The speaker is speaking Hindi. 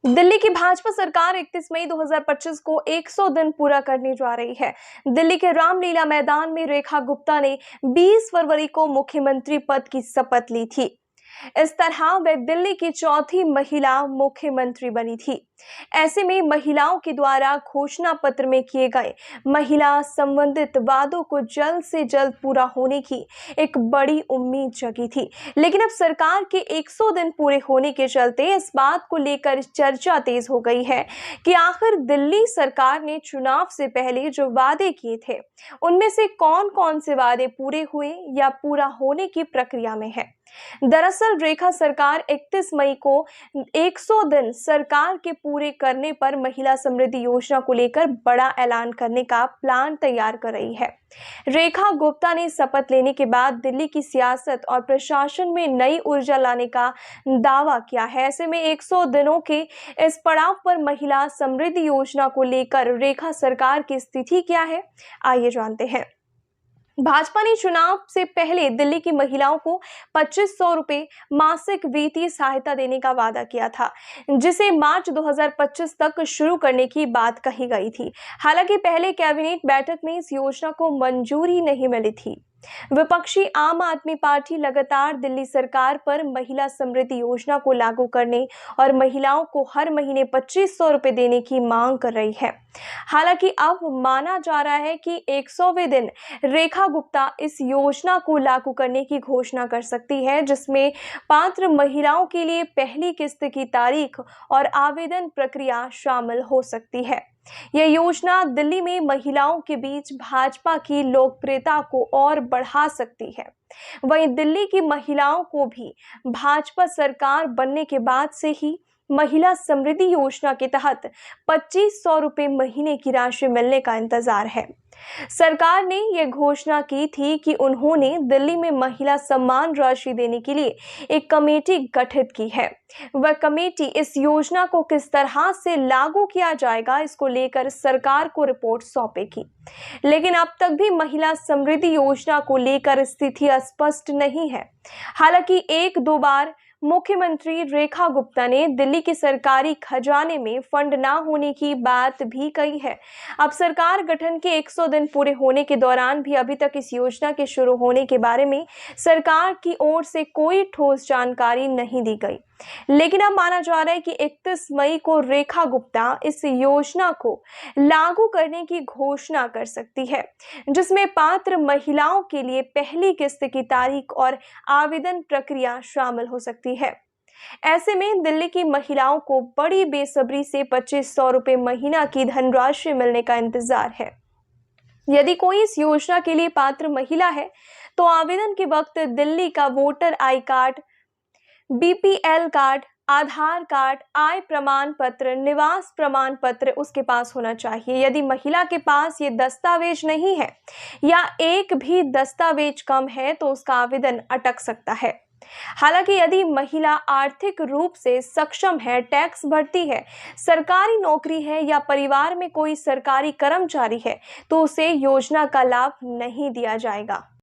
दिल्ली की भाजपा सरकार 31 मई 2025 को 100 दिन पूरा करने जा रही है। दिल्ली के रामलीला मैदान में रेखा गुप्ता ने 20 फरवरी को मुख्यमंत्री पद की शपथ ली थी। इस तरह वह दिल्ली की चौथी महिला मुख्यमंत्री बनी थी। ऐसे में महिलाओं के द्वारा घोषणा पत्र में किए गए महिला संबंधित वादों को जल्द से जल्द पूरा होने की एक बड़ी उम्मीद जगी थी। लेकिन अब सरकार के 100 दिन पूरे होने के चलते इस बात को लेकर चर्चा तेज हो गई है कि आखिर दिल्ली सरकार ने चुनाव से पहले जो वादे किए थे उनमें से कौन कौन से वादे पूरे हुए या पूरा होने की प्रक्रिया में है। दरअसल रेखा सरकार 31 मई को 100 दिन सरकार के पूरे करने पर महिला समृद्धि योजना को लेकर बड़ा ऐलान करने का प्लान तैयार कर रही है। रेखा गुप्ता ने शपथ लेने के बाद दिल्ली की सियासत और प्रशासन में नई ऊर्जा लाने का दावा किया है। ऐसे में 100 दिनों के इस पड़ाव पर महिला समृद्धि योजना को लेकर रेखा सरकार की स्थिति क्या है, आइए जानते हैं। भाजपा ने चुनाव से पहले दिल्ली की महिलाओं को 2500 रुपए मासिक वित्तीय सहायता देने का वादा किया था, जिसे मार्च 2025 तक शुरू करने की बात कही गई थी। हालांकि पहले कैबिनेट बैठक में इस योजना को मंजूरी नहीं मिली थी। विपक्षी आम आदमी पार्टी लगातार दिल्ली सरकार पर महिला समृद्धि योजना को लागू करने और महिलाओं को हर महीने 2500 रुपए देने की मांग कर रही है। हालांकि अब माना जा रहा है कि 100वें दिन रेखा गुप्ता इस योजना को लागू करने की घोषणा कर सकती है, जिसमें पात्र महिलाओं के लिए पहली किस्त की तारीख और आवेदन प्रक्रिया शामिल हो सकती है। यह योजना दिल्ली में महिलाओं के बीच भाजपा की लोकप्रियता को और बढ़ा सकती है। वहीं दिल्ली की महिलाओं को भी भाजपा सरकार बनने के बाद से ही महिला समृद्धि योजना के तहत 2500 रुपए महीने की राशि मिलने का इंतजार है। सरकार ने यह घोषणा की थी कि उन्होंने दिल्ली में महिला सम्मान राशि देने के लिए एक कमेटी गठित की है। वह कमेटी इस योजना को किस तरह से लागू किया जाएगा, इसको लेकर सरकार को रिपोर्ट सौंपेगी। लेकिन अब तक भी महिला समृद्धि योजना को लेकर स्थिति स्पष्ट नहीं है। हालांकि एक दो बार मुख्यमंत्री रेखा गुप्ता ने दिल्ली के सरकारी खजाने में फंड ना होने की बात भी कही है। अब सरकार गठन के 100 दिन पूरे होने के दौरान भी अभी तक इस योजना के शुरू होने के बारे में सरकार की ओर से कोई ठोस जानकारी नहीं दी गई। लेकिन अब माना जा रहा है कि 31 मई को रेखा गुप्ता इस योजना को लागू करने की घोषणा कर सकती है, जिसमें पात्र महिलाओं के लिए पहली किस्त की तारीख और आवेदन प्रक्रिया शामिल हो सकती है। ऐसे में दिल्ली की महिलाओं को बड़ी बेसब्री से 2500 रुपए महीना की धनराशि मिलने का इंतजार है। यदि कोई इस योजना के लिए पात्र महिला है तो आवेदन के वक्त दिल्ली का voter I card, BPL card, Aadhaar card, आय प्रमाण पत्र, निवास प्रमाण पत्र उसके पास होना चाहिए। यदि महिला के पास ये दस्तावेज नहीं है या एक भी दस्तावेज कम है तो उसका आवेदन अटक सकता है। हालांकि यदि महिला आर्थिक रूप से सक्षम है, टैक्स भरती है, सरकारी नौकरी है या परिवार में कोई सरकारी कर्मचारी है तो उसे योजना का लाभ नहीं दिया जाएगा।